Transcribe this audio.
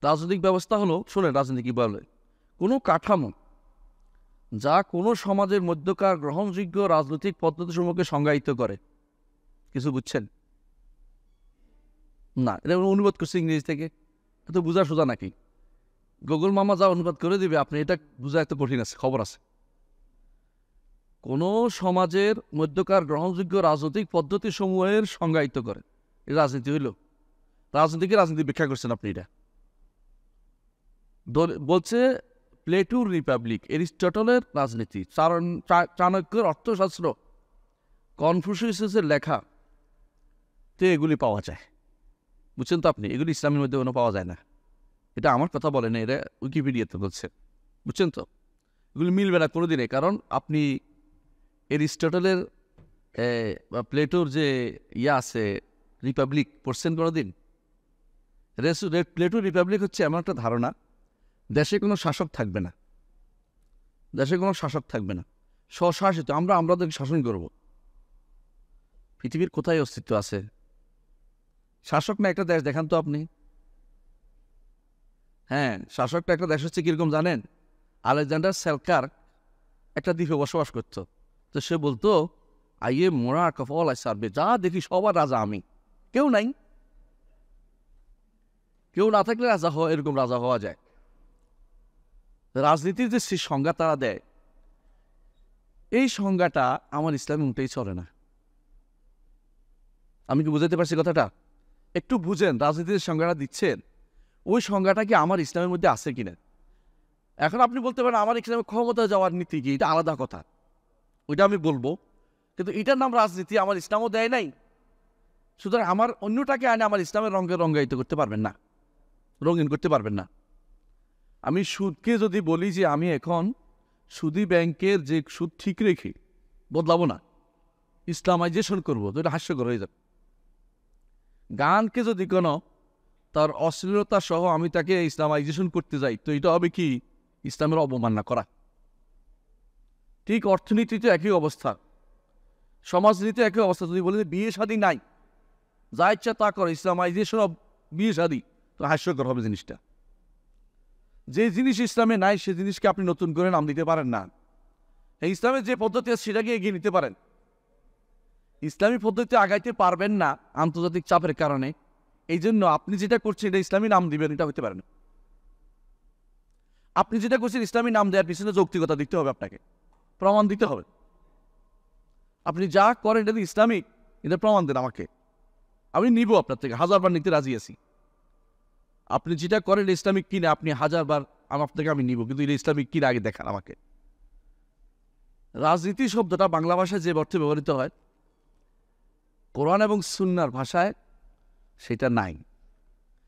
রাজনৈতিক ব্যবস্থা হলো, শোনেন রাজনীতি কি বলে, কোনো কাঠামো যা কোনো সমাজের মধ্যকার গ্রহণযোগ্য রাজনৈতিক পদ্ধতিসমূহকে সংজ্ঞায়িত করে। কিছু বুঝছেন না? এটা অনুবাদ করছে ইংরেজি থেকে, এত বোঝা সোজা নাকি? গুগল মামা যা অনুবাদ করে দিবে, আপনি এটা বোঝা এত কঠিন আছে, খবর আছে। কোনো সমাজের মধ্যকার গ্রহণযোগ্য রাজনৈতিক পদ্ধতিসমূহের সংজ্ঞায়িত করে, এটা রাজনীতি হইল। রাজনীতিকে রাজনীতি ব্যাখ্যা করছেন আপনি। এটা বলছে প্লেটোর রিপাবলিক, এরিস্টটলের রাজনীতি, চাণক্যের অর্থশাস্ত্র, কনফুসিয়াসের লেখা তে এগুলি পাওয়া যায়। বুঝছেন তো আপনি? এগুলি ইসলামের মধ্যে কোনো পাওয়া যায় না। এটা আমার কথা বলে না, এটা উইকিপিডিয়াতে বলছে। বুঝছেন তো? এগুলি মিলবে না কোনোদিনে। কারণ আপনি এরিস্টটলের বা প্লেটোর যে আছে রিপাবলিক পড়ছেন কোনোদিন? প্লেটোর রিপাবলিক হচ্ছে এমন একটা ধারণা, দেশে কোনো শাসক থাকবে না, দেশে কোনো শাসক থাকবে না, স্বশাসিত, আমরা আমাদেরকে শাসন করব। পৃথিবীর কোথায় অস্তিত্ব আছে শাসক না একটা দেশ? দেখান তো আপনি। হ্যাঁ, শাসকটা একটা দেশ হচ্ছে কিরকম জানেন? আলেকজান্ডার সেলকার একটা দ্বীপে বসবাস করতো। তো সে বলতো, আইয়ে মোরা কফল আই সার্ভে, যা দেখি সবার রাজা আমি, কেউ নাই। কেউ না থাকলে রাজা হওয়া, এরকম রাজা হওয়া যায়। রাজনীতির যে সংজ্ঞা তারা দেয়, এই সংজ্ঞাটা আমার ইসলামে মোটেই চলে না। আমি কি বুঝাতে পারছি কথাটা? একটু বুঝেন, রাজনীতির সংজ্ঞাটা দিচ্ছেন, ওই সংজ্ঞাটা কি আমার ইসলামের মধ্যে আছে কিনা। এখন আপনি বলতে পারেন আমার ইসলামে ক্ষমতা যাওয়ার নীতি কি, এটা আলাদা কথা, ওইটা আমি বলবো। কিন্তু এটার নাম রাজনীতি আমার ইসলামও দেয় নাই। সুতরাং আমার অন্যটাকে আনে আমার ইসলামের রঙে রঙ্গায়িত করতে পারবেন না, রঙিন করতে পারবেন না। আমি সুদকে যদি বলি যে আমি এখন সুদী ব্যাংকের যে সুদ ঠিক রেখে বদলাবো না, ইসলামাইজেশন করবো, তো এটা হাস্যকর হয়ে যাবে। গানকে যদি কোনো তার অশ্লীলতা সহ আমি তাকে ইসলামাইজেশন করতে যাই, তো এটা হবে কি? ইসলামের অবমাননা করা। ঠিক অর্থনীতিতে একই অবস্থা, সমাজনীতিতে একই অবস্থা। যদি বলি বিয়ে শাদী নাই, যা ইচ্ছা তা করে, ইসলামাইজেশন অব বিয়ে শাদী, তো হাস্যকর হবে জিনিসটা। যে জিনিস ইসলামে নাই সে জিনিসকে আপনি নতুন করে নাম দিতে পারেন না। এই ইসলামের যে পদ্ধতি আছে সেটাকে এগিয়ে নিতে পারেন। ইসলামী পদ্ধতিতে আগাইতে পারবেন না আন্তর্জাতিক চাপের কারণে। এই জন্য আপনি যেটা করছেন এটা ইসলামী নাম দিবেন, এটা হতে পারে না। আপনি যেটা করছেন ইসলামী নাম দেওয়ার পিছনে যৌক্তিকতা দিতে হবে, আপনাকে প্রমাণ দিতে হবে। আপনি যা করেন এটা ইসলামিক, এটা প্রমাণ দেন আমাকে, আমি নিব আপনার থেকে, 1000 বার নিতে রাজি আছি। আপনি যেটা করেন ইসলামিক কিনা, আপনি 1000 বার আমার থেকে আমি নিব, কিন্তু এটা ইসলামিক কিনা আগে দেখান আমাকে। রাজনীতি শব্দটা বাংলা ভাষায় যে অর্থে ব্যবহৃত হয়, কোরআন এবং সুন্নাহর ভাষায় সেটা নাই।